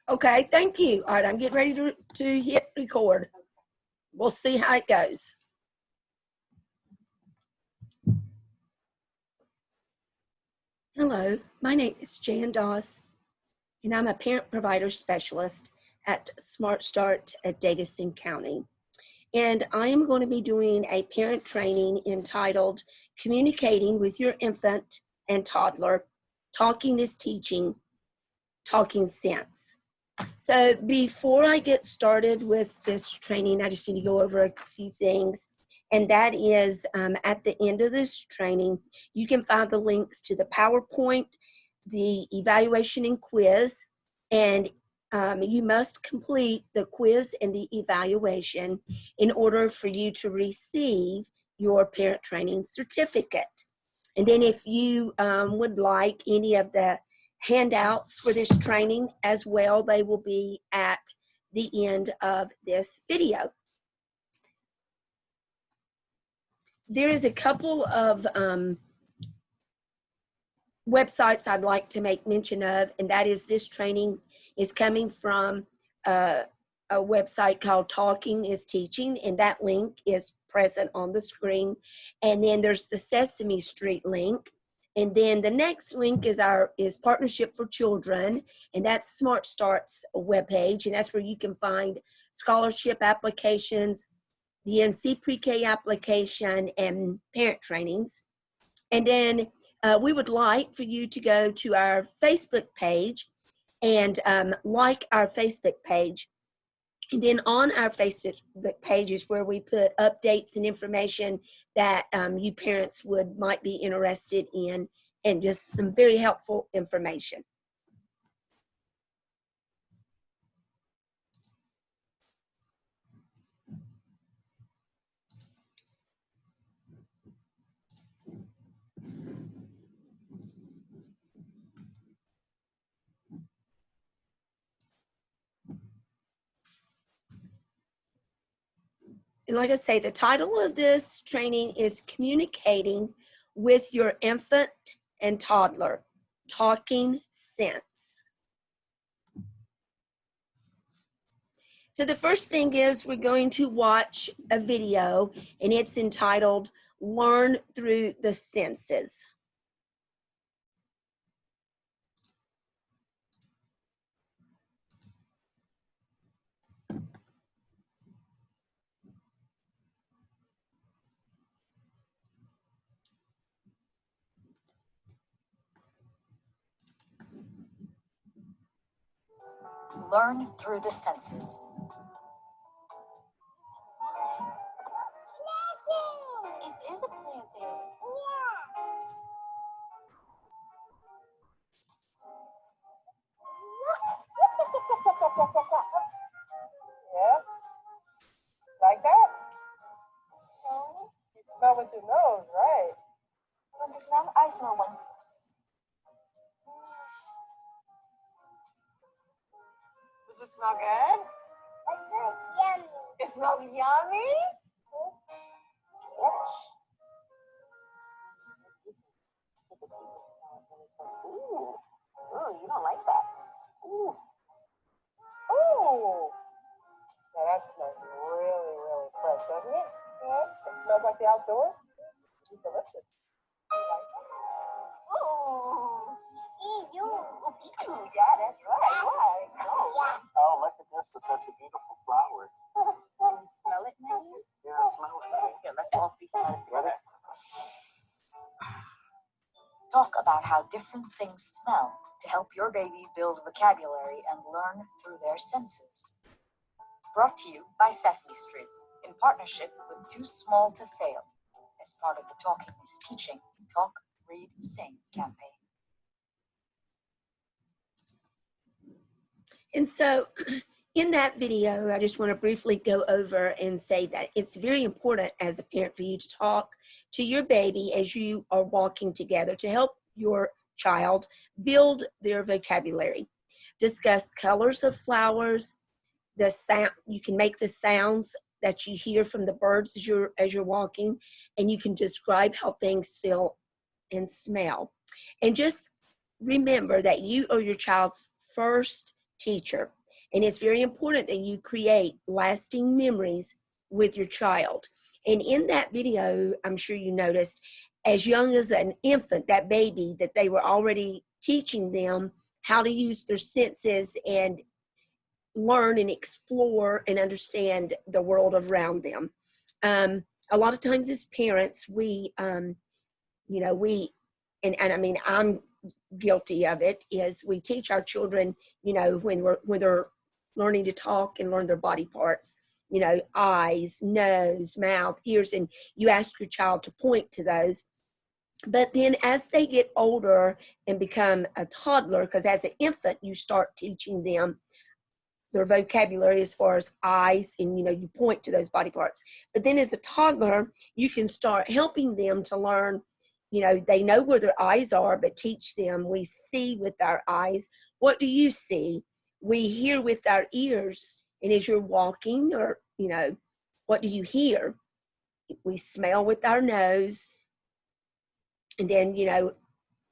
Okay, thank you. All right, I'm getting ready to hit record. We'll see how it goes. Hello, my name is Jan Doss, and I'm a parent provider specialist at Smart Start at Davidson County. And I am going to be doing a parent training entitled Communicating with Your Infant and Toddler, Talking is Teaching, Talking Sense. So before I get started with this training, I just need to go over a few things. And that is at the end of this training, you can find the links to the PowerPoint, the evaluation and quiz, and you must complete the quiz and the evaluation in order for you to receive your parent training certificate. And then if you would like any of the handouts for this training as well, they will be at the end of this video. There is a couple of websites I'd like to make mention of, and that is this training is coming from a website called Talking is Teaching, and that link is present on the screen. And then there's the Sesame Street link. And then the next link is Partnership for Children, and that's Smart Start's webpage, and that's where you can find scholarship applications, the NC Pre-K application, and parent trainings. And then we would like for you to go to our Facebook page and like our Facebook page. And then on our Facebook page is where we put updates and information that you parents might be interested in, and just some very helpful information. And like I say, the title of this training is Communicating with Your Infant and Toddler, Talking Sense. So the first thing is we're going to watch a video, and it's entitled Learn Through the Senses. Learn through the senses. It is a planting. Yeah? Like that? You smell with your nose, right? Want to smell? I smell one. Does it smell good? Yummy. It smells yummy? Yes. Ooh. Ooh, you don't like that. Ooh. Ooh. Now that smells really, really fresh, doesn't it? Yes. It smells like the outdoors. It's delicious. Ooh. Yeah, that's right. Why? Oh, look at this. It's such a beautiful flower. Can you smell it, maybe? Yeah, smell it. Here, let's all three smell it together. Talk about how different things smell to help your baby build vocabulary and learn through their senses. Brought to you by Sesame Street in partnership with Too Small to Fail as part of the Talking is Teaching, Talk, Read, Sing campaign. And so in that video, I just want to briefly go over and say that it's very important as a parent for you to talk to your baby as you are walking together to help your child build their vocabulary. Discuss colors of flowers, the sound, you can make the sounds that you hear from the birds as you're walking, and you can describe how things feel and smell. And just remember that you are your child's first teacher. And it's very important that you create lasting memories with your child. And in that video, I'm sure you noticed, as young as an infant, that baby, that they were already teaching them how to use their senses and learn and explore and understand the world around them. A lot of times as parents, we, and I mean, I'm guilty of it, is we teach our children, when they're learning to talk and learn their body parts, eyes, nose, mouth, ears, and you ask your child to point to those. But then as they get older and become a toddler, because as an infant, you start teaching them their vocabulary as far as eyes, and you point to those body parts. But then as a toddler, you can start helping them to learn, they know where their eyes are, but teach them. We see with our eyes. What do you see? We hear with our ears. And as you're walking, or what do you hear? We smell with our nose. And then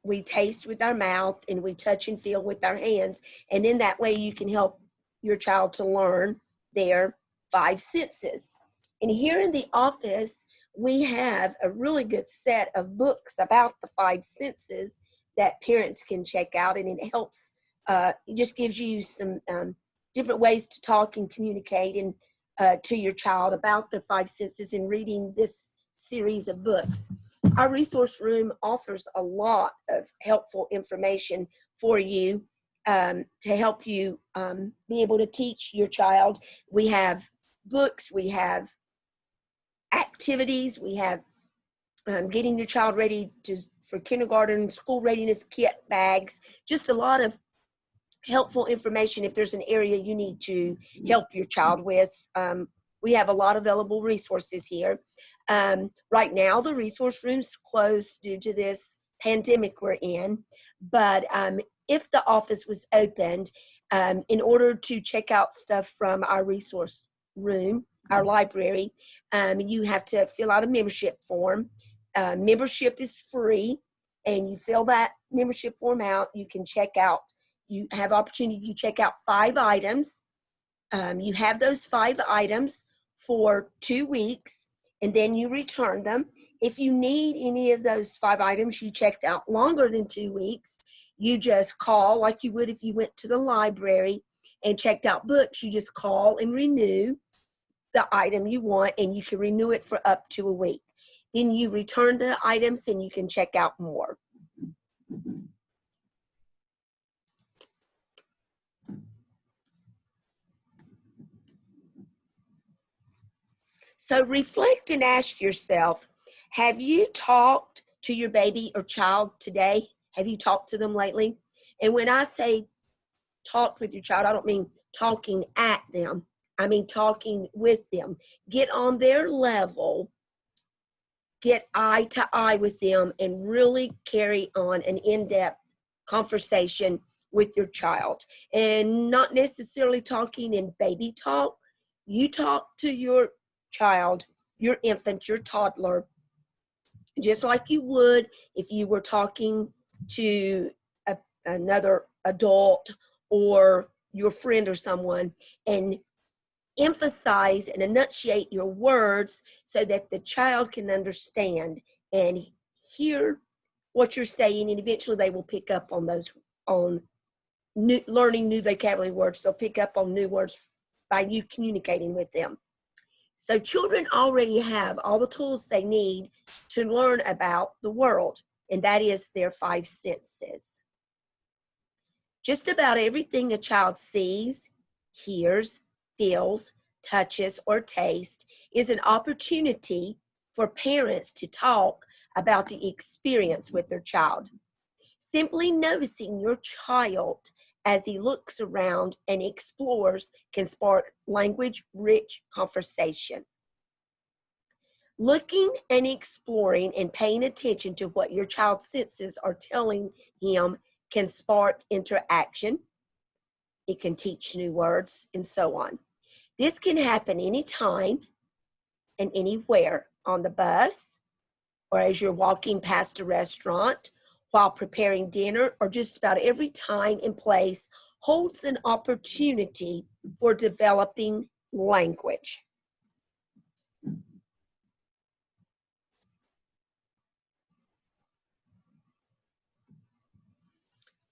we taste with our mouth, and we touch and feel with our hands. And then that way you can help your child to learn their 5 senses. And here in the office, we have a really good set of books about the 5 senses that parents can check out, and it helps, it just gives you some different ways to talk and communicate and to your child about the 5 senses in reading this series of books. Our resource room offers a lot of helpful information for you to help you be able to teach your child. We have books, we have activities, we have getting your child ready for kindergarten, school readiness kit bags, just a lot of helpful information if there's an area you need to help your child with. We have a lot of available resources here. Right now, the resource room's closed due to this pandemic we're in, but if the office was opened, in order to check out stuff from our resource room, our library, you have to fill out a membership form. Membership is free, and you fill that membership form out. You can check out, you have opportunity to check out 5 items. You have those 5 items for 2 weeks, and then you return them. If you need any of those 5 items you checked out longer than 2 weeks, you just call like you would if you went to the library and checked out books. You just call and renew the item you want, and you can renew it for up to a week. Then you return the items and you can check out more. So reflect and ask yourself, have you talked to your baby or child today? Have you talked to them lately? And when I say talk with your child, I don't mean talking at them. I mean talking with them. Get on their level, get eye to eye with them, and really carry on an in-depth conversation with your child. And not necessarily talking in baby talk. You talk to your child, your infant, your toddler, just like you would if you were talking to another adult or your friend or someone, and emphasize and enunciate your words so that the child can understand and hear what you're saying, and eventually they will pick up on those, on learning new vocabulary words. They'll pick up on new words by you communicating with them. So children already have all the tools they need to learn about the world, and that is their 5 senses. Just about everything a child sees, hears, feels, touches, or tastes is an opportunity for parents to talk about the experience with their child. Simply noticing your child as he looks around and explores can spark language-rich conversation. Looking and exploring and paying attention to what your child's senses are telling him can spark interaction. It can teach new words, and so on. This can happen anytime and anywhere, on the bus, or as you're walking past a restaurant, while preparing dinner, or just about every time and place holds an opportunity for developing language.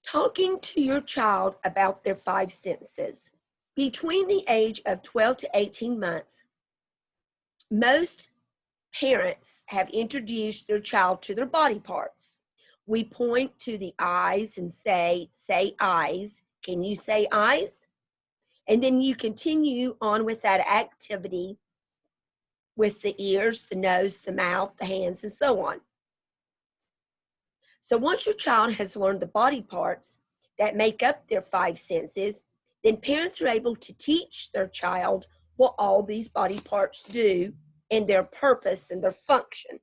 Talking to your child about their five senses. Between the age of 12 to 18 months, most parents have introduced their child to their body parts. We point to the eyes and say eyes. Can you say eyes? And then you continue on with that activity with the ears, the nose, the mouth, the hands, and so on. So once your child has learned the body parts that make up their five senses, then parents are able to teach their child what all these body parts do and their purpose and their function.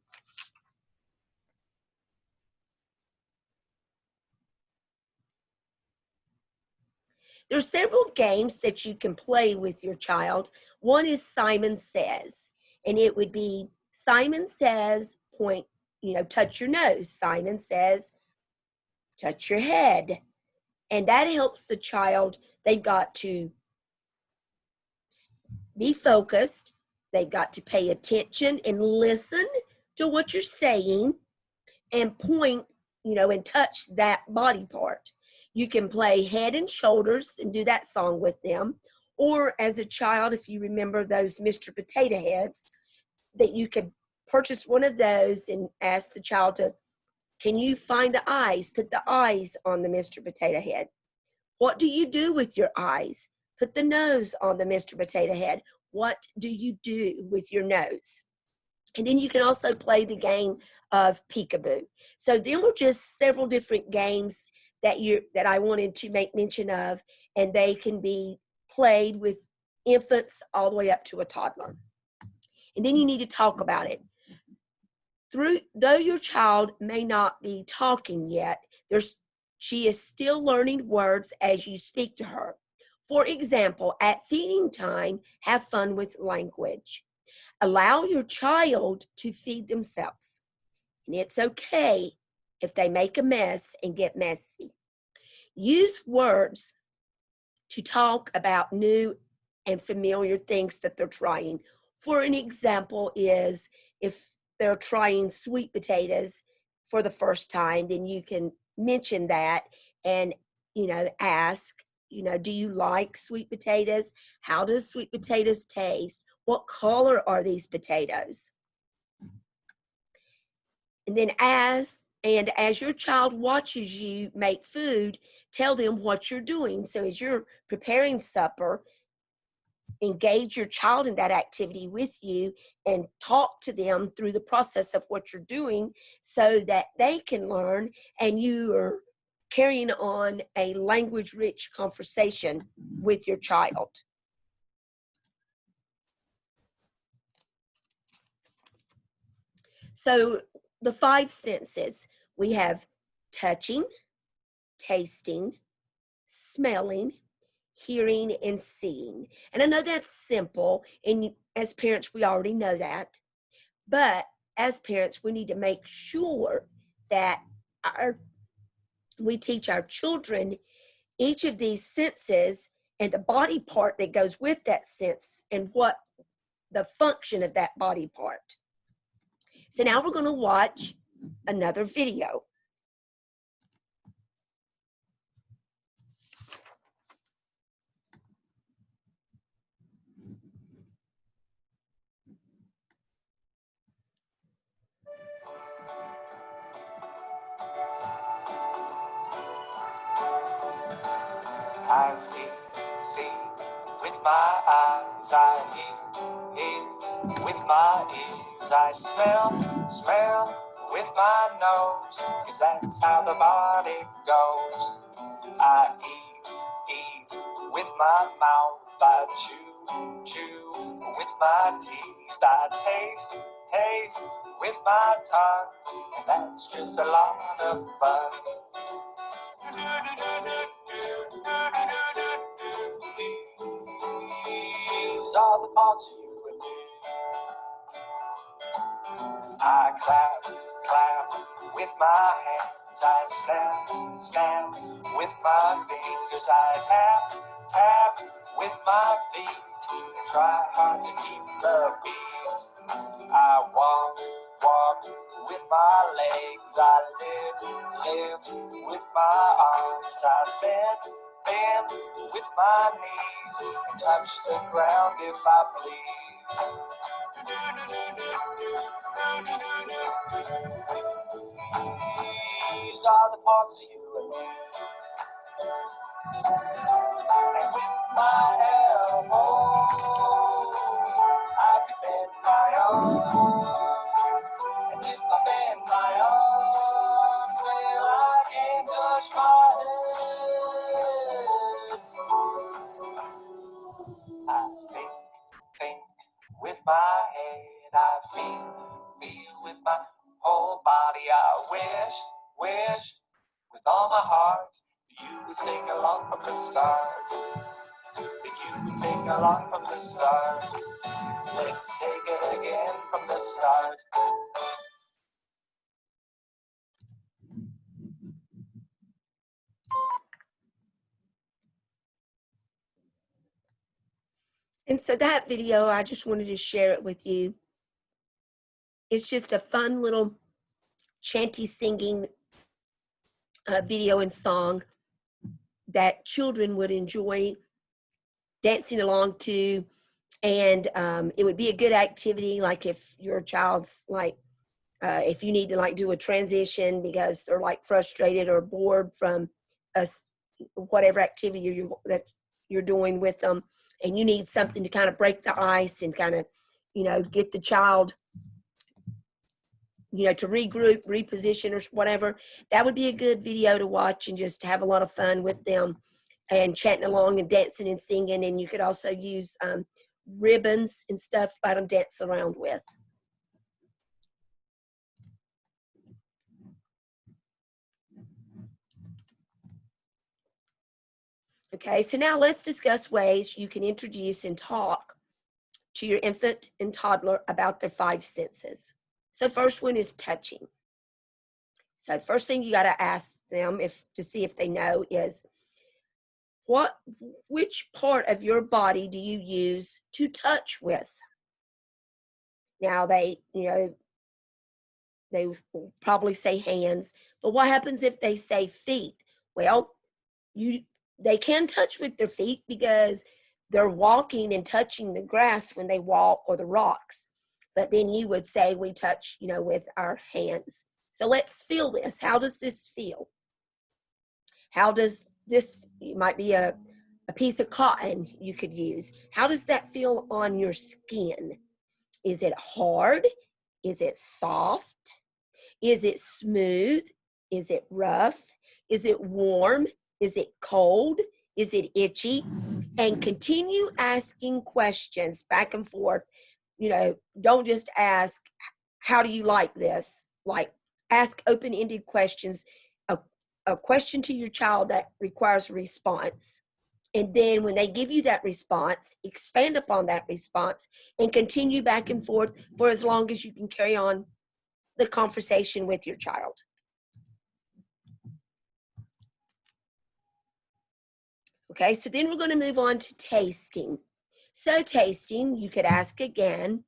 There's several games that you can play with your child. One is Simon Says, and it would be Simon says, point, touch your nose. Simon says, touch your head. And that helps the child. They've got to be focused. They've got to pay attention and listen to what you're saying and point, and touch that body part. You can play head and shoulders and do that song with them. Or as a child, if you remember those Mr. Potato Heads, that you could purchase one of those and ask the child to, can you find the eyes? Put the eyes on the Mr. Potato Head. What do you do with your eyes? Put the nose on the Mr. Potato Head. What do you do with your nose? And then you can also play the game of peekaboo. So them are just several different games that I wanted to make mention of, and they can be played with infants all the way up to a toddler. And then you need to talk about it. Though your child may not be talking yet, she is still learning words as you speak to her. For example, at feeding time, have fun with language. Allow your child to feed themselves. And it's okay if they make a mess and get messy. Use words to talk about new and familiar things that they're trying. For an example is if they're trying sweet potatoes for the first time, then you can mention that and, ask, do you like sweet potatoes? How does sweet potatoes taste? What color are these potatoes? And then as your child watches you make food, tell them what you're doing. So as you're preparing supper, engage your child in that activity with you and talk to them through the process of what you're doing so that they can learn and you are carrying on a language-rich conversation with your child. So the five senses, we have touching, tasting, smelling, hearing, and seeing. And I know that's simple, and as parents, we already know that. But as parents, we need to make sure that we teach our children each of these senses and the body part that goes with that sense and what the function of that body part. So now we're going to watch another video. I see with my eyes. I hear with my ears. I smell with my nose, 'cause that's how the body goes. I eat with my mouth. I chew with my teeth. I taste with my tongue, and that's just a lot of fun. These are the parts of you and me. I clap with my hands, I stamp with my fingers, I tap with my feet, try hard to keep the beat. I walk with my legs, I live with my arms, I bend with my knees, touch the ground if I please. These are the parts of you and me. And with my elbows, I can bend my arms. And if I bend my arms, well, I can touch my head. I think with my head. I feel with my whole body. I wish with all my heart you would sing along from the start. That you would sing along from the start. Let's take it again from the start. And so that video, I just wanted to share it with you. It's just a fun little chanty singing video and song that children would enjoy dancing along to. And it would be a good activity, like if your child's like, if you need to like do a transition because they're like frustrated or bored from whatever activity that you're doing with them, and you need something to kind of break the ice and kind of, get the child, to regroup, reposition or whatever. That would be a good video to watch and just have a lot of fun with them and chatting along and dancing and singing. And you could also use ribbons and stuff, let them dance around with. Okay, so now let's discuss ways you can introduce and talk to your infant and toddler about their 5 senses. So first one is touching. So first thing you got to ask them to see if they know is, which part of your body do you use to touch with? Now they will probably say hands, but what happens if they say feet? Well, they can touch with their feet because they're walking and touching the grass when they walk or the rocks. But then you would say we touch, with our hands. So let's feel this. How does this feel? How does this, it might be a piece of cotton you could use. How does that feel on your skin? Is it hard? Is it soft? Is it smooth? Is it rough? Is it warm? Is it cold? Is it itchy? And continue asking questions back and forth. Don't just ask, how do you like this? Like, ask open-ended questions, a question to your child that requires a response. And then when they give you that response, expand upon that response and continue back and forth for as long as you can carry on the conversation with your child. Okay, so then we're going to move on to tasting. So tasting, you could ask again,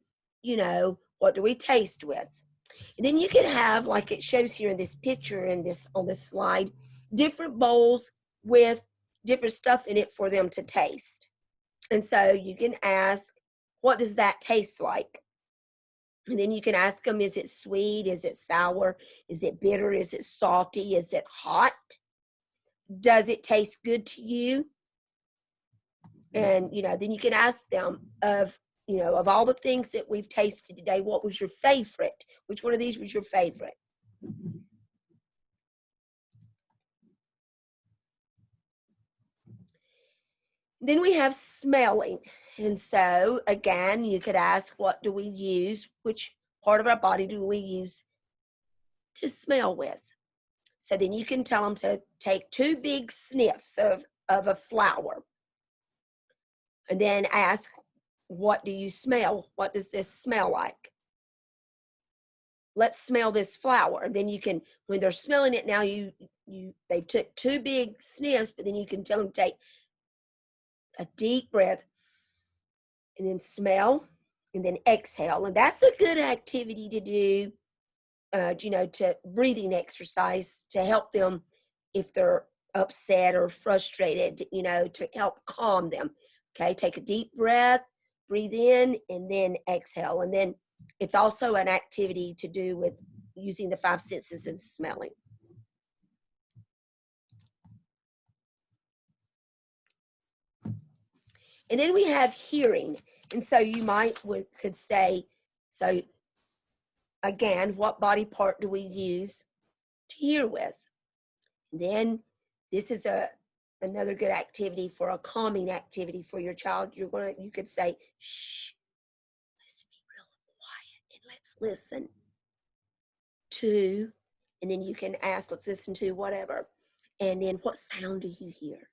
what do we taste with? And then you could have, like it shows here in this picture and on this slide, different bowls with different stuff in it for them to taste. And so you can ask, what does that taste like? And then you can ask them, is it sweet? Is it sour? Is it bitter? Is it salty? Is it hot? Does it taste good to you? And, then you can ask them of all the things that we've tasted today, what was your favorite? Which one of these was your favorite? Then we have smelling. And so, again, you could ask, what do we use? Which part of our body do we use to smell with? So then you can tell them to take 2 big sniffs of a flower. And then ask, what do you smell? What does this smell like? let's smell this flower. Then you can, when they're smelling it now, they took 2 big sniffs, but then you can tell them to take a deep breath and then smell and then exhale. And that's a good activity to do, to breathing exercise to help them if they're upset or frustrated, to help calm them. Okay, take a deep breath, breathe in, and then exhale. And then it's also an activity to do with using the 5 senses and smelling. And then we have hearing. And so you could say, so again, what body part do we use to hear with? And then this is another good activity for a calming activity for your child. You could say, shh, let's be real quiet and let's listen to, and then you can ask, let's listen to whatever. And then what sound do you hear?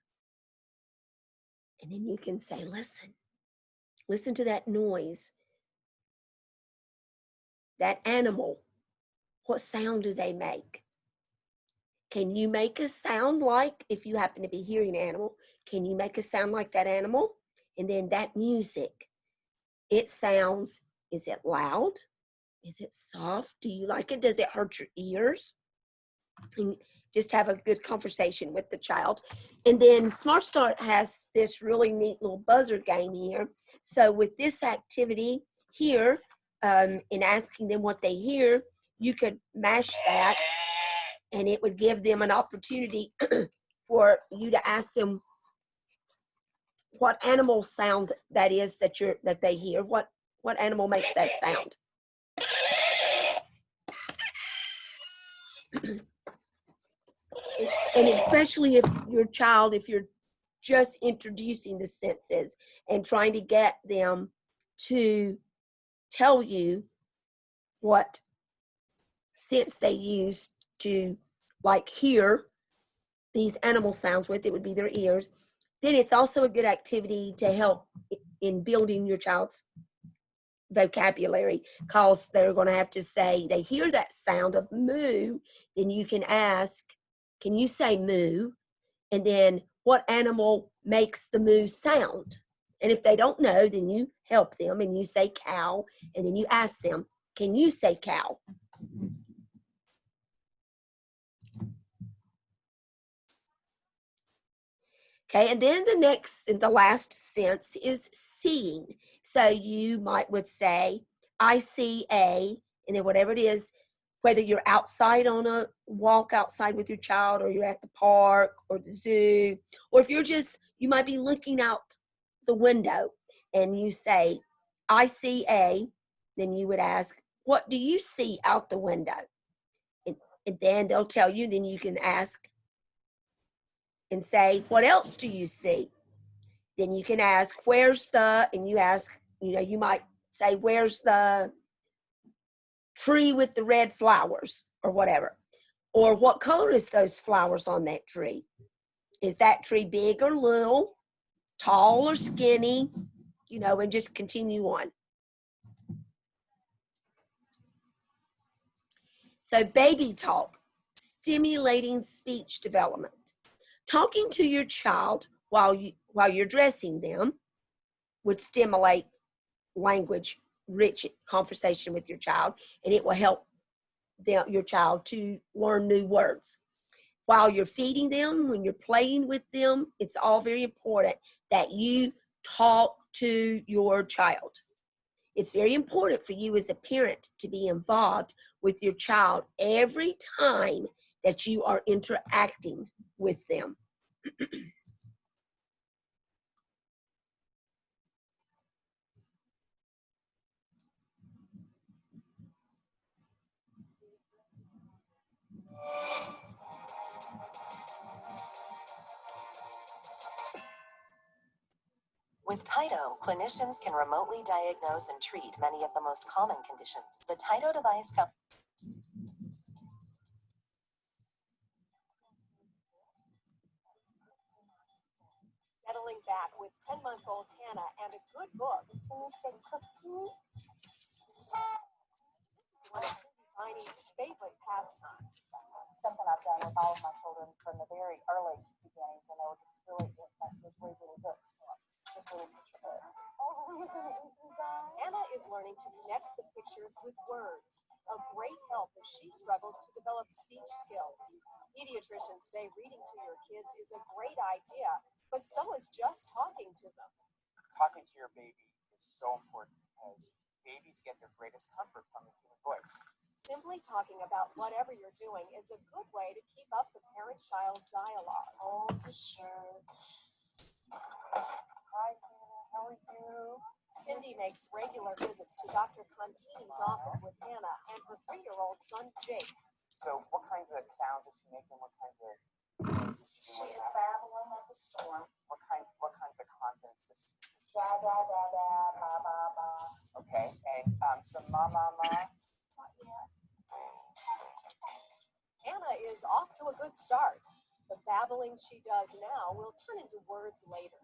And then you can say, listen to that noise, that animal. What sound do they make? Can you make a sound like, if you happen to be hearing an animal, can you make a sound like that animal? And then that music, it sounds, is it loud? Is it soft? Do you like it? Does it hurt your ears? And just have a good conversation with the child. And then Smart Start has this really neat little buzzer game here. So with this activity here, in asking them what they hear, you could mash that and it would give them an opportunity for you to ask them what animal sound that is that they hear. What animal makes that sound? And especially if you're just introducing the senses and trying to get them to tell you what sense they use to like hear these animal sounds with, it would be their ears. Then it's also a good activity to help in building your child's vocabulary, because they're going to have to say, they hear that sound of moo, then you can ask, can you say moo? And then what animal makes the moo sound? And if they don't know, then you help them and you say cow, and then you ask them, can you say cow? Okay, and then the last sense is seeing. So you would say, I see a, and then whatever it is, whether you're outside on a walk outside with your child, or you're at the park or the zoo, or if you might be looking out the window and you say, I see a, then you would ask, what do you see out the window? And then they'll tell you, then you can ask and say, what else do you see? Then you can ask, and you ask, you might say, where's the tree with the red flowers or whatever? Or what color is those flowers on that tree? Is that tree big or little, tall or skinny? And just continue on. So baby talk, stimulating speech development. Talking to your child while you're dressing them would stimulate language rich conversation with your child, and it will help your child to learn new words. While you're feeding them, when you're playing with them, it's all very important that you talk to your child. It's very important for you as a parent to be involved with your child every time that you are interacting with them. With Tyto, clinicians can remotely diagnose and treat many of the most common conditions. The Tyto device comes Settling back with 10-month-old Hannah and a good book. Can you say cookie? This is one of Cindy's Heine's favorite pastime. Something I've done with all of my children from the very early beginnings when they were just really infants was read little books to them, just little picture books. Oh, are you gonna eat me, guys? Anna is learning to connect the pictures with words, a great help as she struggles to develop speech skills. Pediatricians say reading to your kids is a great idea, but so is just talking to them. Talking to your baby is so important because babies get their greatest comfort from the human voice. Simply talking about whatever you're doing is a good way to keep up the parent-child dialogue. Hold the shirt. Hi, Hannah. How are you? Cindy makes regular visits to Dr. Contini's office with Anna and her 3-year-old son, Jake. So what kinds of sounds is she making? What kinds of things is she She doing? is babbling like a storm. What kinds of consonants does she use? Da da da da, ba ba ba. Okay, and some ma ma ma. Not yet. Anna is off to a good start. The babbling she does now will turn into words later.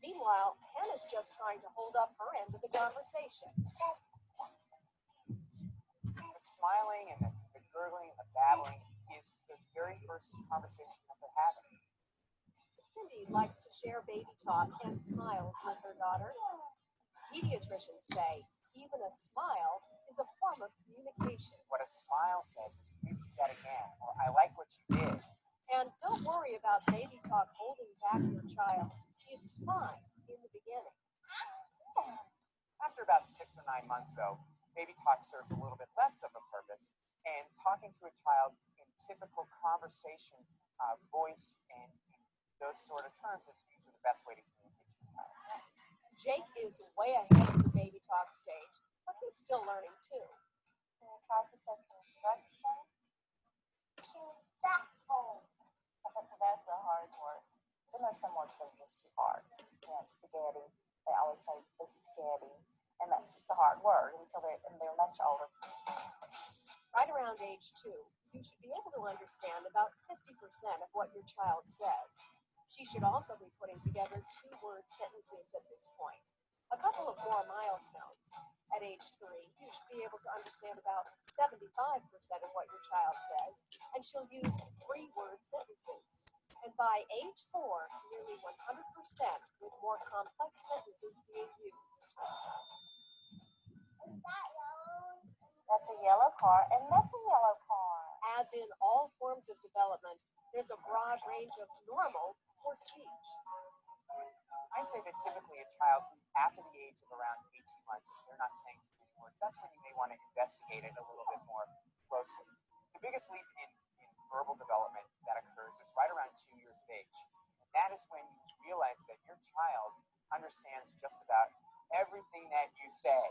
Meanwhile, Hannah's just trying to hold up her end of the conversation. The smiling and the gurgling and the babbling is the very first conversation that they're having. Cindy likes to share baby talk and smiles with her daughter. Pediatricians say even a smile is a form of communication. What a smile says is, please do that again, or I like what you did. And don't worry about baby talk holding back your child. It's fine in the beginning. After about 6 or 9 months, though, baby talk serves a little bit less of a purpose, and talking to a child in typical conversation, voice, and those sort of terms is usually the best way to communicate to a child. Jake is way ahead of the baby talk stage, but he's still learning too. Can you try to say construction? That's a hard word. So there's some words that are just too hard. You know, spaghetti. They always say biscotti, and that's just a hard word until they're much older. Right around age 2, you should be able to understand about 50% of what your child says. She should also be putting together 2-word sentences at this point. A couple of more milestones. At age 3, you should be able to understand about 75% of what your child says, and she'll use 3-word sentences. And by age 4, nearly 100% with more complex sentences being used. That's a yellow car, and that's a yellow car. As in all forms of development, there's a broad range of normal for speech. I say that typically a child after the age of around 18 months, if they're not saying too many words, that's when you may want to investigate it a little bit more closely. The biggest leap in verbal development that occurs is right around 2 years of age. And that is when you realize that your child understands just about everything that you say.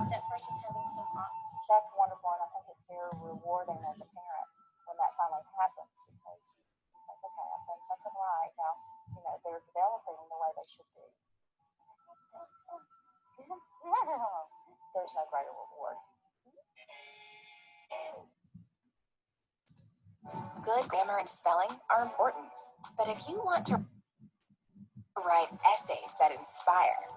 That person having some thoughts. That's wonderful, and I think it's very rewarding as a parent when that finally happens, because you think, okay, I've done something right. Now, you know, they're developing the way they should be. There's no greater reward. Good grammar and spelling are important, but if you want to write essays that inspire,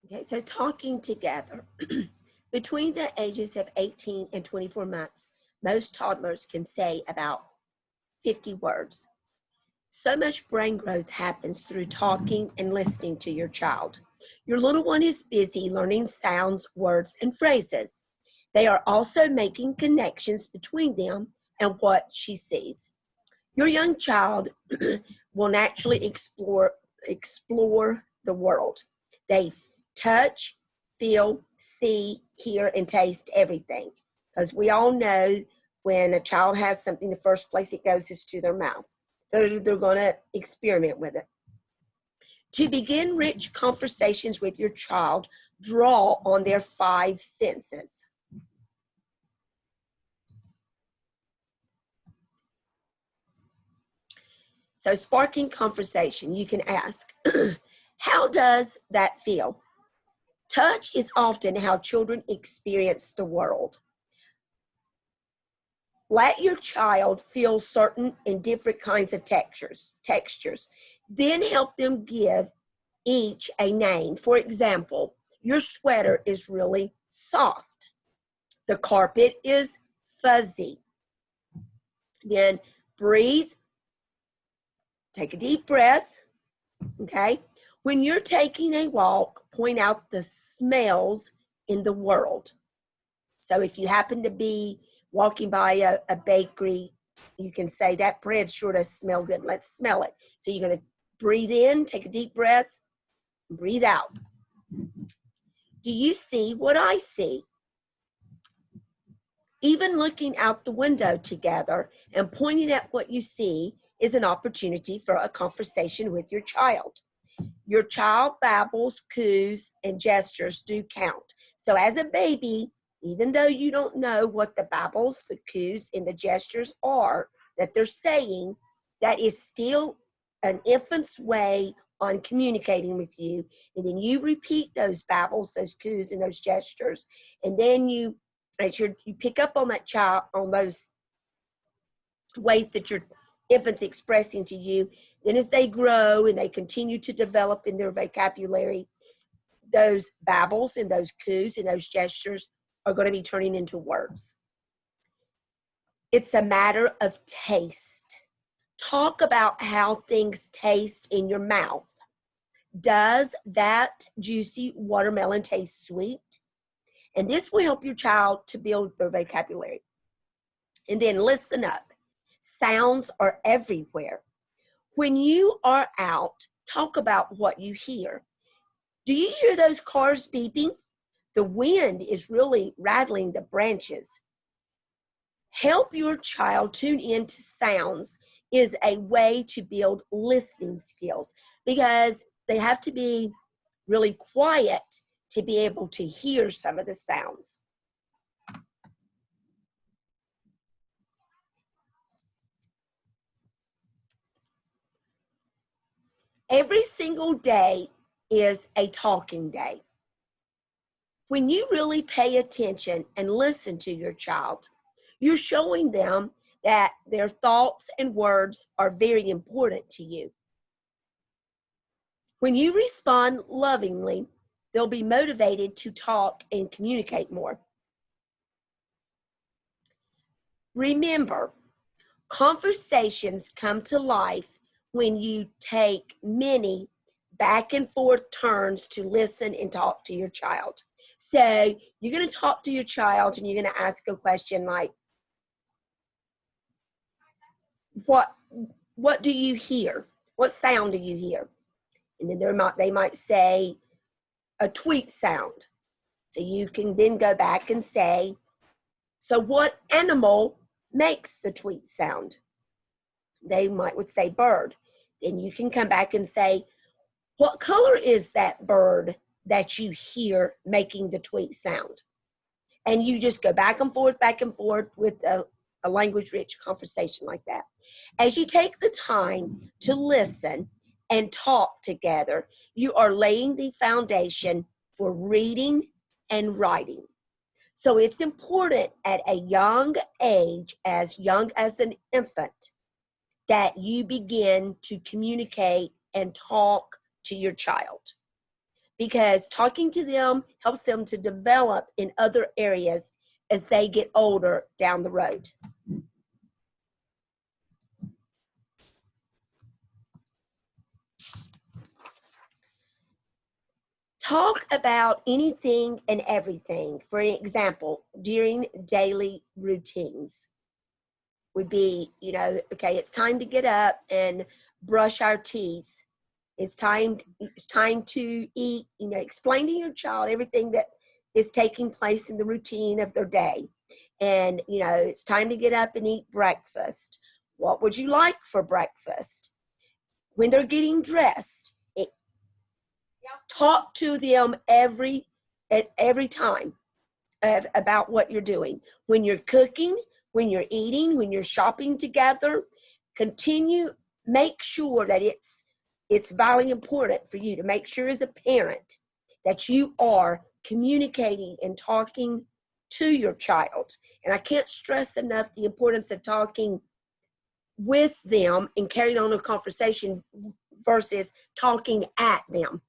Okay, so talking together. Between the ages of 18 and 24 months, most toddlers can say about 50 words. So much brain growth happens through talking and listening to your child. Your little one is busy learning sounds, words, and phrases. They are also making connections between them and what she sees. Your young child will naturally explore the world. They touch, feel, see, hear, and taste everything. Because we all know when a child has something, the first place it goes is to their mouth. So they're going to experiment with it. To begin rich conversations with your child, draw on their 5 senses. So sparking conversation, you can ask, how does that feel? Touch is often how children experience the world. Let your child feel certain and different kinds of textures. Then help them give each a name. For example, your sweater is really soft. The carpet is fuzzy. Then breathe, take a deep breath, okay? When you're taking a walk, point out the smells in the world. So if you happen to be walking by a bakery, you can say, that bread sure does smell good. Let's smell it. So you're going to breathe in, take a deep breath, breathe out. Do you see what I see? Even looking out the window together and pointing at what you see is an opportunity for a conversation with your child. Your child babbles, coos, and gestures do count. So as a baby, even though you don't know what the babbles, the coos, and the gestures are that they're saying, that is still an infant's way on communicating with you. And then you repeat those babbles, those coos, and those gestures. And then you pick up on that child, on those ways that your infant's expressing to you. Then as they grow and they continue to develop in their vocabulary, those babbles and those coos and those gestures are going to be turning into words. It's a matter of taste. Talk about how things taste in your mouth. Does that juicy watermelon taste sweet? And this will help your child to build their vocabulary. And then listen up. Sounds are everywhere. When you are out, talk about what you hear. Do you hear those cars beeping? The wind is really rattling the branches. Help your child tune into sounds is a way to build listening skills, because they have to be really quiet to be able to hear some of the sounds. Every single day is a talking day. When you really pay attention and listen to your child, you're showing them that their thoughts and words are very important to you. When you respond lovingly, they'll be motivated to talk and communicate more. Remember, conversations come to life when you take many back and forth turns to listen and talk to your child. So you're going to talk to your child and you're going to ask a question like, what do you hear? What sound do you hear? And then they might say a tweet sound. So you can then go back and say, so what animal makes the tweet sound? They would say bird. Then you can come back and say, what color is that bird that you hear making the tweet sound? And you just go back and forth with a language-rich conversation like that. As you take the time to listen and talk together, you are laying the foundation for reading and writing. So it's important at a young age, as young as an infant, that you begin to communicate and talk to your child, because talking to them helps them to develop in other areas as they get older down the road. Talk about anything and everything. For example, during daily routines would be, okay, it's time to get up and brush our teeth. It's time to eat. Explain to your child everything that is taking place in the routine of their day. And, it's time to get up and eat breakfast. What would you like for breakfast? When they're getting dressed, talk to them every time about what you're doing. When you're cooking, when you're eating, when you're shopping together, make sure that it's vitally important for you to make sure as a parent that you are communicating and talking to your child. And I can't stress enough the importance of talking with them and carrying on a conversation versus talking at them.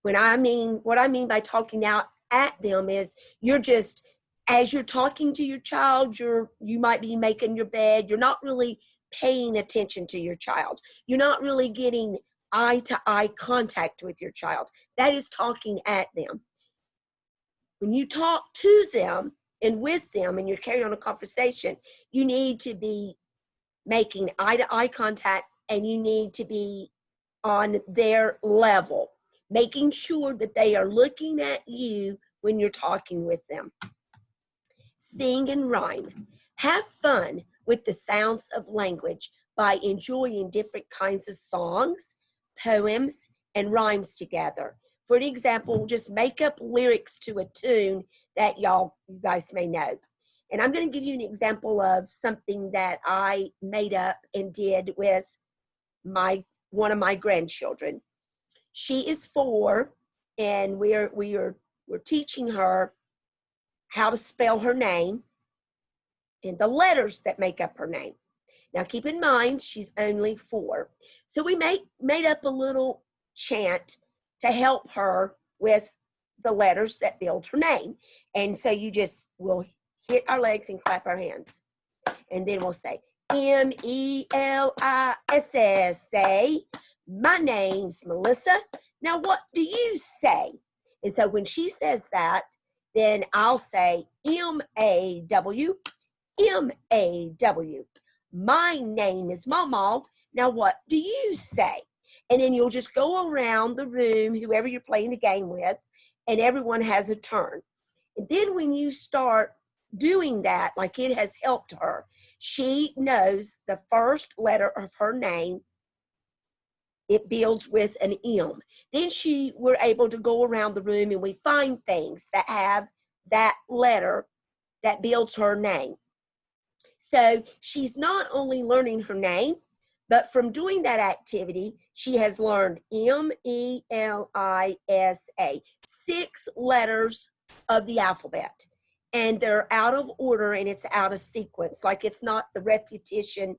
What I mean by talking out at them is you're just, as you're talking to your child, you might be making your bed. You're not really paying attention to your child. You're not really getting eye-to-eye contact with your child. That is talking at them. When you talk to them and with them and you're carrying on a conversation, you need to be making eye-to-eye contact, and you need to be on their level, making sure that they are looking at you when you're talking with them. Sing and rhyme. Have fun with the sounds of language by enjoying different kinds of songs, poems, and rhymes together. For an example, just make up lyrics to a tune that you guys may know. And I'm going to give you an example of something that I made up and did with one of my grandchildren. She is 4, and we're teaching her how to spell her name and the letters that make up her name. Now keep in mind, she's only 4. So we made up a little chant to help her with the letters that build her name. And so we'll hit our legs and clap our hands. And then we'll say, M-E-L-I-S-S, say, my name's Melissa. Now what do you say? And so when she says that, then I'll say M-A-W, M-A-W. My name is Mama. Now what do you say? And then you'll just go around the room, whoever you're playing the game with, and everyone has a turn. And then when you start doing that, like it has helped her, she knows the first letter of her name, it builds with an M. Then we're able to go around the room and we find things that have that letter that builds her name. So she's not only learning her name, but from doing that activity, she has learned M-E-L-I-S-A, 6 letters of the alphabet. And they're out of order and it's out of sequence, like it's not the repetition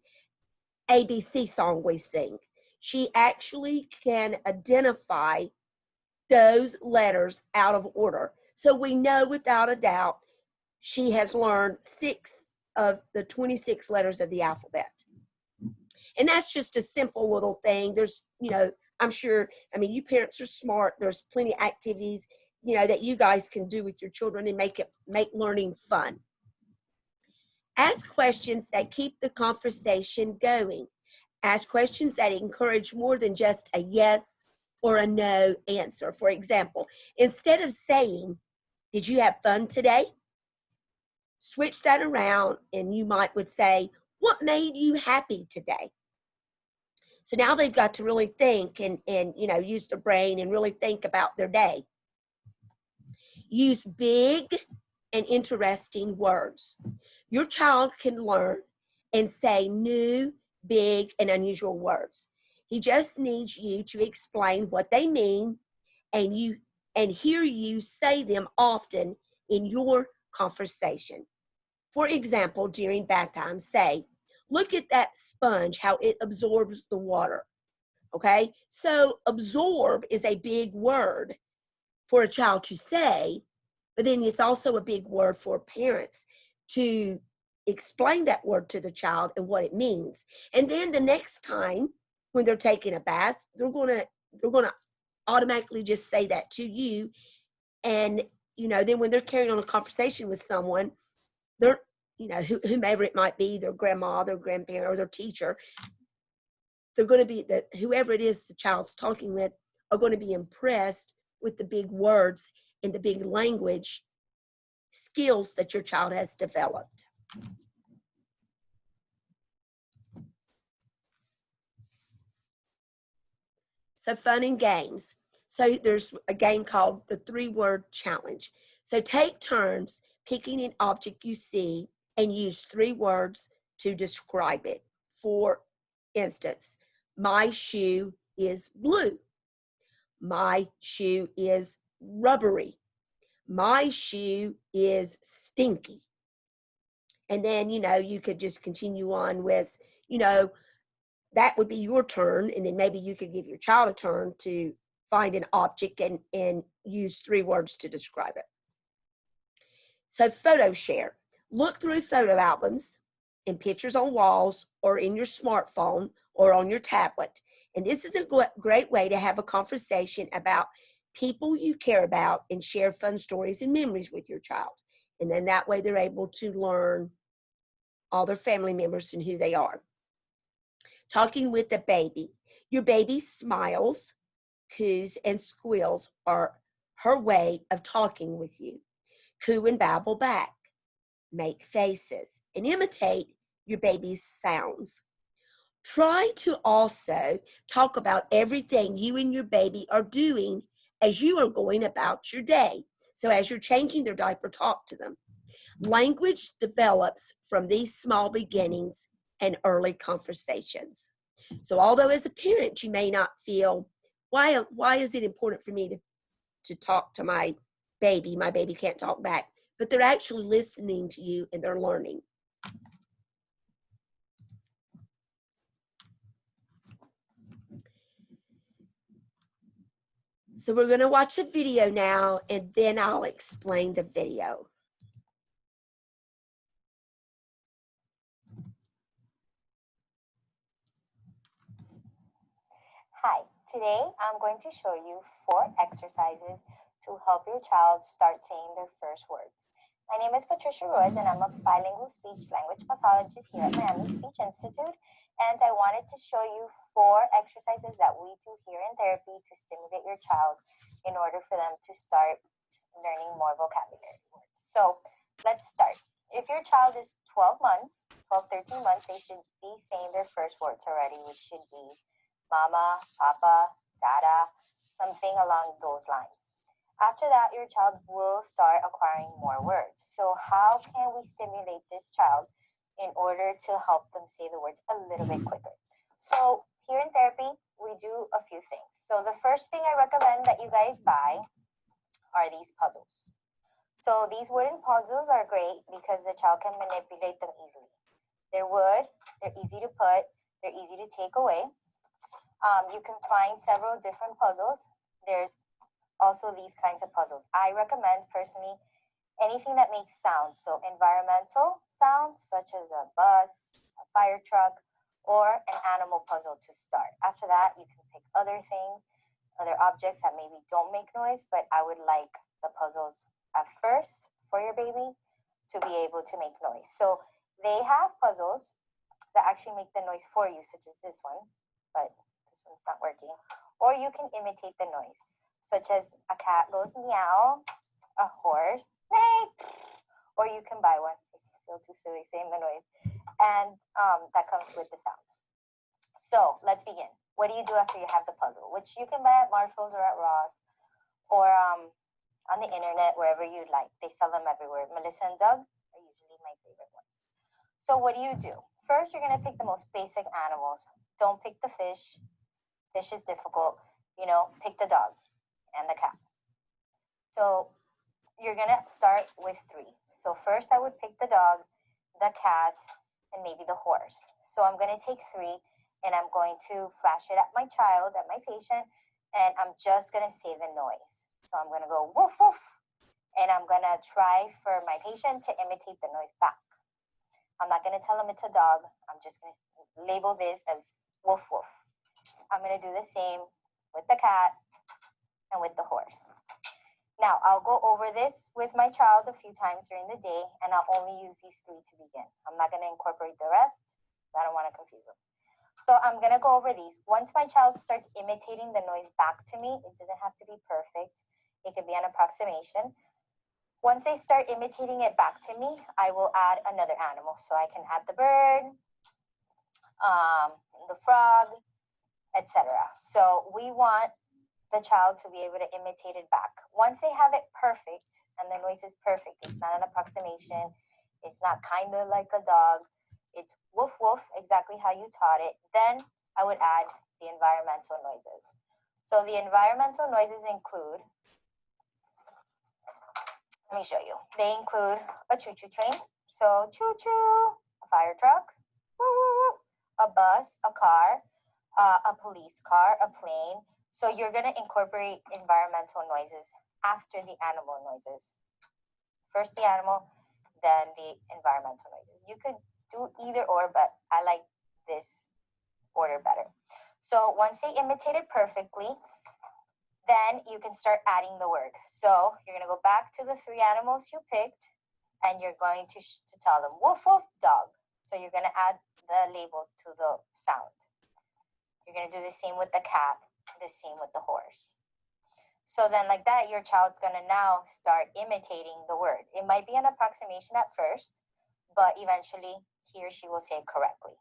ABC song we sing. She actually can identify those letters out of order. So we know without a doubt she has learned 6 of the 26 letters of the alphabet. And that's just a simple little thing. There's, I'm sure, you parents are smart. There's plenty of activities, that you guys can do with your children and make learning fun. Ask questions that keep the conversation going. Ask questions that encourage more than just a yes or a no answer. For example, instead of saying, "Did you have fun today?" switch that around and you would say, "What made you happy today?" So now they've got to really think and use their brain and really think about their day. Use big and interesting words. Your child can learn and say new, big, and unusual words. He just needs you to explain what they mean and hear you say them often in your conversation. For example, during bath time, say, "Look at that sponge, how it absorbs the water." Okay, so absorb is a big word for a child to say, but then it's also a big word for parents to explain that word to the child and what it means. And then the next time when they're taking a bath, they're gonna automatically just say that to you. And then when they're carrying on a conversation with someone, they're whomever it might be, their grandma, their grandparent, or their teacher, they're going to be whoever it is the child's talking with are going to be impressed with the big words and the big language skills that your child has developed. So fun and games. So there's a game called the 3-word challenge. So take turns picking an object you see and use 3 words to describe it. For instance, my shoe is blue. My shoe is rubbery. My shoe is stinky. And then, you could just continue on with, that would be your turn. And then maybe you could give your child a turn to find an object and use 3 words to describe it. So photo share. Look through photo albums and pictures on walls or in your smartphone or on your tablet. And this is a great way to have a conversation about people you care about and share fun stories and memories with your child. And then that way they're able to learn all their family members and who they are. Talking with the baby. Your baby's smiles, coos, and squeals are her way of talking with you. Coo and babble back. Make faces and imitate your baby's sounds. Try to also talk about everything you and your baby are doing as you are going about your day. So as you're changing their diaper, talk to them. Language develops from these small beginnings and early conversations. So although as a parent, you may not feel, why is it important for me to talk to my baby? My baby can't talk back. But they're actually listening to you and they're learning. So we're going to watch a video now and then I'll explain the video. Hi, today I'm going to show you 4 exercises to help your child start saying their first words. My name is Patricia Royce and I'm a bilingual speech-language pathologist here at Miami Speech Institute. And I wanted to show you 4 exercises that we do here in therapy to stimulate your child in order for them to start learning more vocabulary words. So let's start. If your child is 12 months, 13 months, they should be saying their first words already, which should be mama, papa, dada, something along those lines. After that, your child will start acquiring more words. So how can we stimulate this child in order to help them say the words a little bit quicker? So here in therapy, we do a few things. So the first thing I recommend that you guys buy are these puzzles. So these wooden puzzles are great because the child can manipulate them easily. They're wood, they're easy to put, they're easy to take away. You can find several different puzzles. There's also these kinds of puzzles. I recommend personally anything that makes sounds. So environmental sounds such as a bus, a fire truck, or an animal puzzle to start. After that, you can pick other things, other objects that maybe don't make noise, but I would like the puzzles at first for your baby to be able to make noise. So they have puzzles that actually make the noise for you, such as this one, but this one's not working. Or you can imitate the noise, such as a cat goes meow, a horse, neigh, or you can buy one if you feel too silly saying the noise. And that comes with the sound. So let's begin. What do you do after you have the puzzle? Which you can buy at Marshall's or at Ross or on the internet, wherever you'd like. They sell them everywhere. Melissa and Doug are usually my favorite ones. So what do? First, you're going to pick the most basic animals. Don't pick the fish. Fish is difficult. Pick the dog and the cat. So you're going to start with 3. So first I would pick the dog, the cat, and maybe the horse. So I'm going to take 3 and I'm going to flash it at my child, at my patient, and I'm just going to say the noise. So I'm going to go woof, woof, and I'm going to try for my patient to imitate the noise back. I'm not going to tell him it's a dog. I'm just going to label this as woof, woof. I'm going to do the same with the cat and with the horse. Now, I'll go over this with my child a few times during the day, and I'll only use these 3 to begin. I'm not going to incorporate the rest. I don't want to confuse them. So I'm going to go over these. Once my child starts imitating the noise back to me, it doesn't have to be perfect. It could be an approximation. Once they start imitating it back to me, I will add another animal. So I can add the bird, the frog, etc. So we want the child to be able to imitate it back. Once they have it perfect, and the noise is perfect, it's not an approximation, it's not kind of like a dog, it's woof woof, exactly how you taught it, then I would add the environmental noises. So the environmental noises include Let me show you. They include a choo-choo train. So choo-choo, a fire truck, woo, woo, woo, a bus, a car, a police car, a plane. So you're going to incorporate environmental noises after the animal noises. First the animal, then the environmental noises. You could do either or, but I like this order better. So once they imitate it perfectly, then you can start adding the word. So you're going to go back to the 3 animals you picked, and you're going to tell them woof woof dog. So you're going to add the label to the sound. You're going to do the same with the cat, the same with the horse. So then like that, your child's going to now start imitating the word. It might be an approximation at first, but eventually he or she will say it correctly.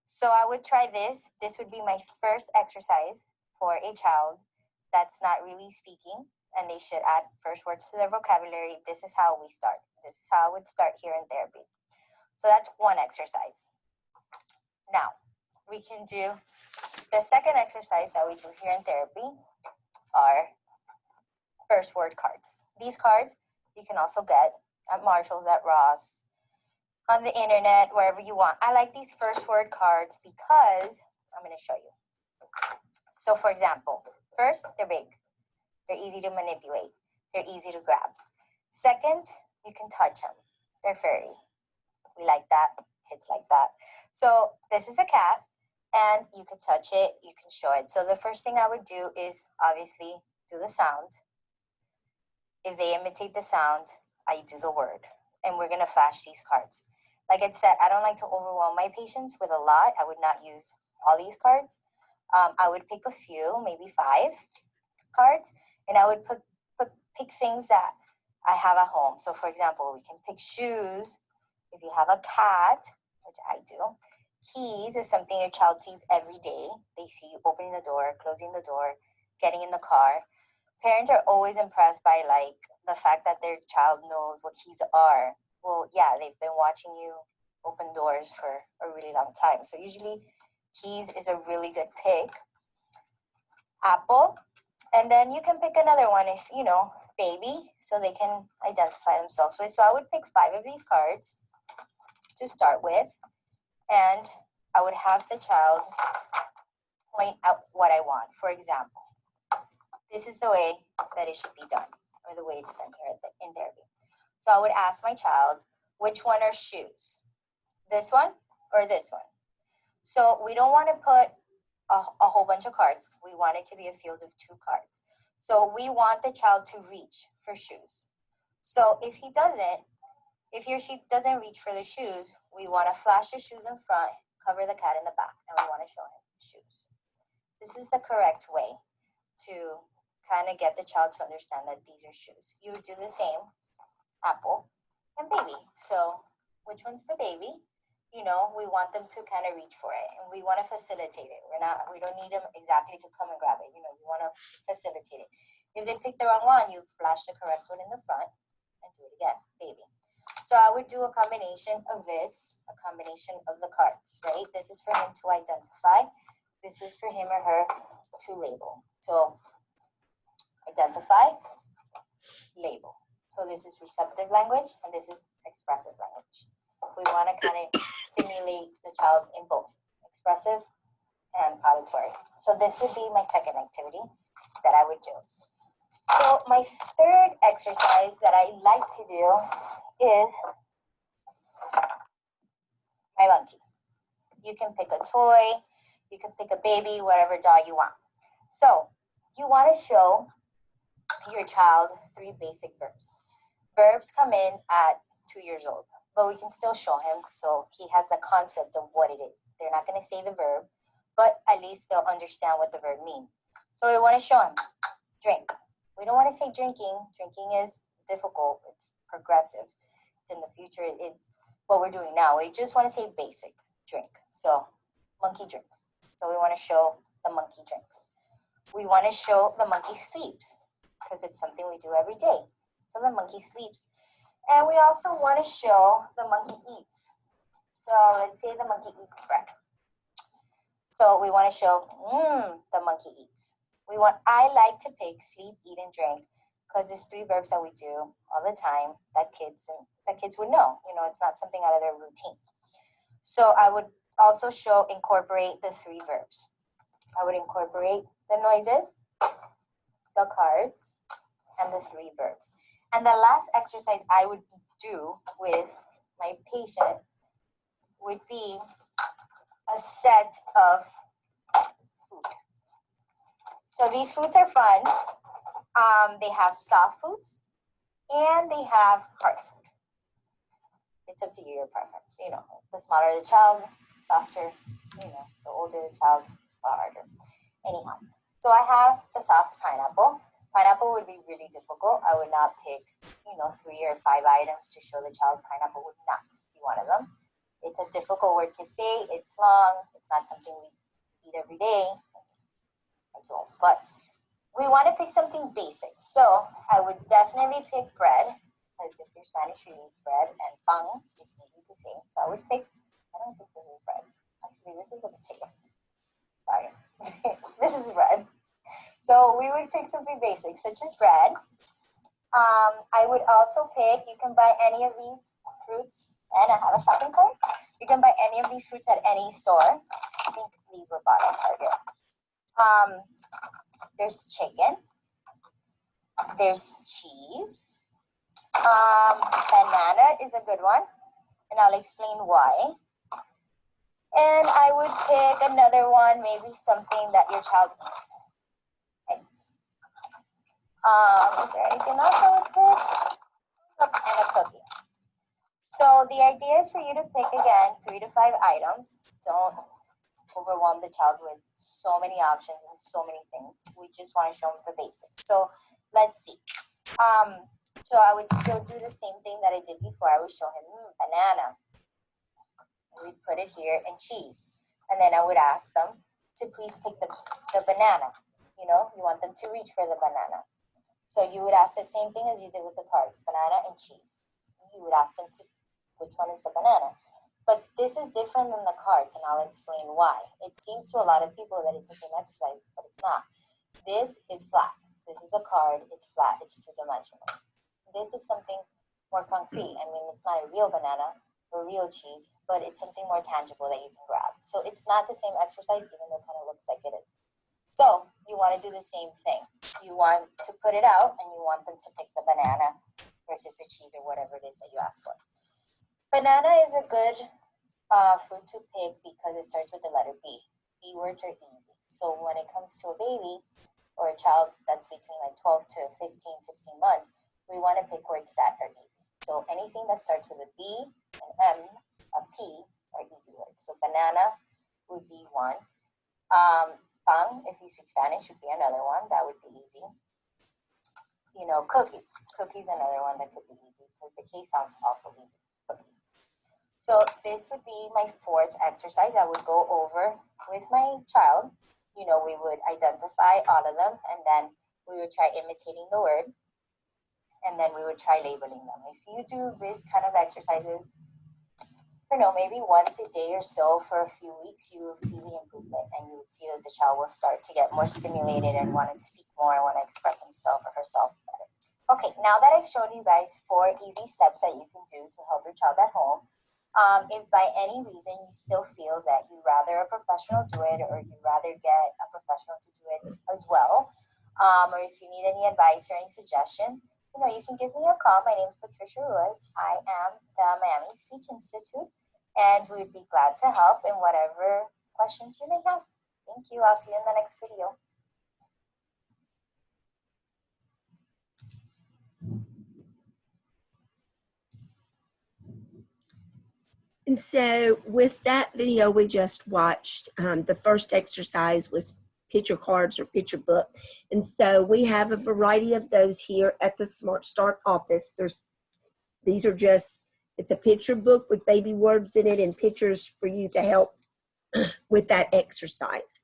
So I would try this. This would be my first exercise for a child that's not really speaking, and they should add first words to their vocabulary. This is how we start. This is how I would start here in therapy. So that's one exercise. Now, we can do the second exercise that we do here in therapy are first word cards. These cards you can also get at Marshall's, at Ross, on the internet, wherever you want. I like these first word cards because I'm going to show you. So for example, first, they're big. They're easy to manipulate. They're easy to grab. Second, you can touch them. They're furry. We like that. Kids like that. So this is a cat, and you can touch it. You can show it. So the first thing I would do is obviously do the sound. If they imitate the sound, I do the word. And we're going to flash these cards. Like I said, I don't like to overwhelm my patients with a lot. I would not use all these cards. I would pick a few, maybe 5 cards, and I would pick things that I have at home. So for example, we can pick shoes. If you have a cat, which I do, keys is something your child sees every day. They see you opening the door, closing the door, getting in the car. Parents are always impressed by like the fact that their child knows what keys are. Well, yeah, they've been watching you open doors for a really long time. So usually keys is a really good pick. Apple. And then you can pick another one if, you know, baby, so they can identify themselves with. So I would pick 5 of these cards to start with, and I would have the child point out what I want. For example, this is the way that it should be done, or the way it's done here in therapy. So I would ask my child, which one are shoes? This one or this one? So we don't want to put a whole bunch of cards. We want it to be a field of 2 cards. So we want the child to reach for shoes. So if he or she doesn't reach for the shoes, we want to flash the shoes in front, cover the cat in the back, and we want to show him shoes. This is the correct way to kind of get the child to understand that these are shoes. You would do the same, apple and baby. So which one's the baby? You know, we want them to kind of reach for it, and we want to facilitate it. We don't need them exactly to come and grab it. You know, you want to facilitate it. If they pick the wrong one, you flash the correct one in the front and do it again, baby. So I would do a combination of this, a combination of the cards, right? This is for him to identify. This is for him or her to label. So identify, label. So this is receptive language, and this is expressive language. We want to kind of stimulate the child in both expressive and auditory. So this would be my second activity that I would do. So my third exercise that I like to do is my monkey. You can pick a toy, you can pick a baby, whatever doll you want. So you want to show your child 3 basic verbs. Verbs come in at 2 years old, but we can still show him so he has the concept of what it is. They're not going to say the verb, but at least they'll understand what the verb means. So we want to show him drink. We don't want to say drinking. Drinking is difficult. It's progressive. It's in the future. It's what we're doing now. We just want to say basic drink. So monkey drinks. So we want to show the monkey drinks. We want to show the monkey sleeps because it's something we do every day. So the monkey sleeps. And we also want to show the monkey eats. So let's say the monkey eats bread. So we want to show, the monkey eats. I like to pick sleep, eat, and drink because there's 3 verbs that we do all the time that kids would know. You know, it's not something out of their routine. So I would also incorporate the 3 verbs. I would incorporate the noises, the cards, and the 3 verbs. And the last exercise I would do with my patient would be a set of food. So these foods are fun. They have soft foods and they have hard food. It's up to you, your preference. You know, the smaller the child, softer, you know, the older the child, the harder. Anyhow, so I have the soft pineapple. Pineapple would be really difficult. I would not pick, you know, 3 or 5 items to show the child. Pineapple would not be one of them. It's a difficult word to say. It's long. It's not something we eat every day. I don't, but we want to pick something basic. So I would definitely pick bread, because if you're Spanish, you eat bread, and pan is easy to say. So I would pick, I don't think this is bread. Actually, this is a potato. Sorry. This is bread. So we would pick something basic, such as bread. I would also pick, you can buy any of these fruits, and I have a shopping cart. You can buy any of these fruits at any store. I think these were bought at Target. There's chicken. There's cheese. Banana is a good one, and I'll explain why. And I would pick another one, maybe something that your child eats. Eggs. Is there anything else I would pick? And a cookie. So the idea is for you to pick, again, 3 to 5 items. Don't overwhelm the child with so many options and so many things. We just want to show them the basics. So let's see. So I would still do the same thing that I did before. I would show him banana. We'd put it here, and cheese. And then I would ask them to please pick the banana. You know, you want them to reach for the banana. So you would ask the same thing as you did with the cards, banana and cheese. You would ask them to, which one is the banana? But this is different than the cards, and I'll explain why. It seems to a lot of people that it's the same exercise, but it's not. This is flat. This is a card. It's flat. It's 2-dimensional. This is something more concrete. I mean, it's not a real banana or real cheese, but it's something more tangible that you can grab. So it's not the same exercise, even though it kind of looks like it is. So you want to do the same thing. You want to put it out, and you want them to pick the banana versus the cheese or whatever it is that you ask for. Banana is a good fruit to pick because it starts with the letter B. B words are easy. So when it comes to a baby or a child that's between like 12 to 15, 16 months, we want to pick words that are easy. So anything that starts with a B, an M, a P are easy words. So banana would be one. Pan, if you speak Spanish, would be another one. That would be easy. You know, cookie. Cookie's another one that could be easy because the K sounds also easy. Cookie. So this would be my 4th exercise. I would go over with my child. You know, we would identify all of them, and then we would try imitating the word, and then we would try labeling them. If you do this kind of exercises, I don't know, maybe once a day or so for a few weeks, you will see the improvement, and you would see that the child will start to get more stimulated and want to speak more and want to express himself or herself better. Okay, now that I've shown you guys 4 easy steps that you can do to help your child at home, if by any reason you still feel that you'd rather a professional do it, or you'd rather get a professional to do it as well, or if you need any advice or any suggestions, you know, you can give me a call. My name is Patricia Ruiz. I am the Miami Speech Institute, and we'd be glad to help in whatever questions you may have. Thank you. I'll see you in the next video. And so with that video we just watched, the first exercise was picture cards or picture book. And so we have a variety of those here at the Smart Start office. These are just, it's a picture book with baby words in it and pictures for you to help with that exercise.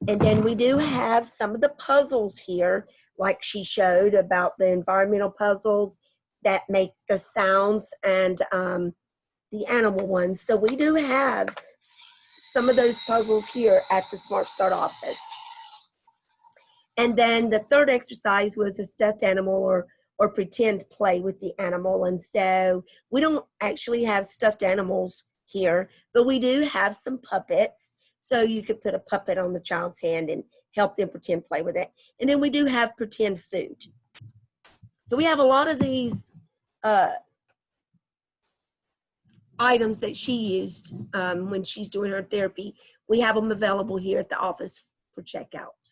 And then we do have some of the puzzles here, like she showed about the environmental puzzles that make the sounds, and the animal ones. So we do have some of those puzzles here at the Smart Start office. And then the third exercise was a stuffed animal or pretend play with the animal. And so we don't actually have stuffed animals here, but we do have some puppets. So you could put a puppet on the child's hand and help them pretend play with it. And then we do have pretend food. So we have a lot of these items that she used when she's doing her therapy. We have them available here at the office for checkout.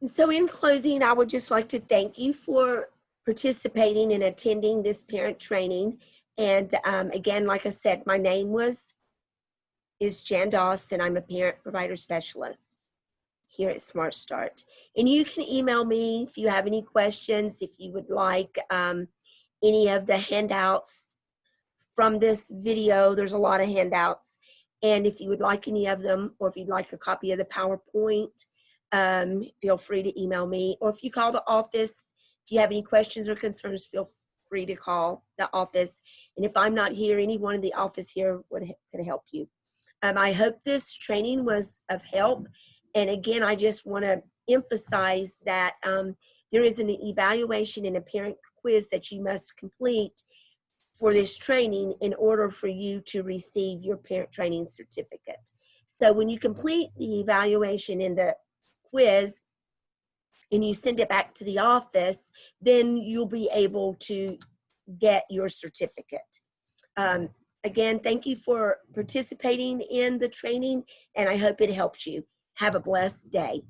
And so in closing, I would just like to thank you for participating and attending this parent training. And again, like I said, my name is Jan Doss, and I'm a parent provider specialist here at Smart Start. And you can email me if you have any questions, if you would like any of the handouts from this video. There's a lot of handouts. And if you would like any of them, or if you'd like a copy of the PowerPoint, feel free to email me. Or if you call the office, if you have any questions or concerns, feel free to call the office. And if I'm not here, anyone in the office here could help you. I hope this training was of help. And again, I just want to emphasize that there is an evaluation and a parent quiz that you must complete for this training in order for you to receive your parent training certificate. So when you complete the evaluation and the quiz and you send it back to the office, then you'll be able to get your certificate. Again, thank you for participating in the training, and I hope it helps you. Have a blessed day.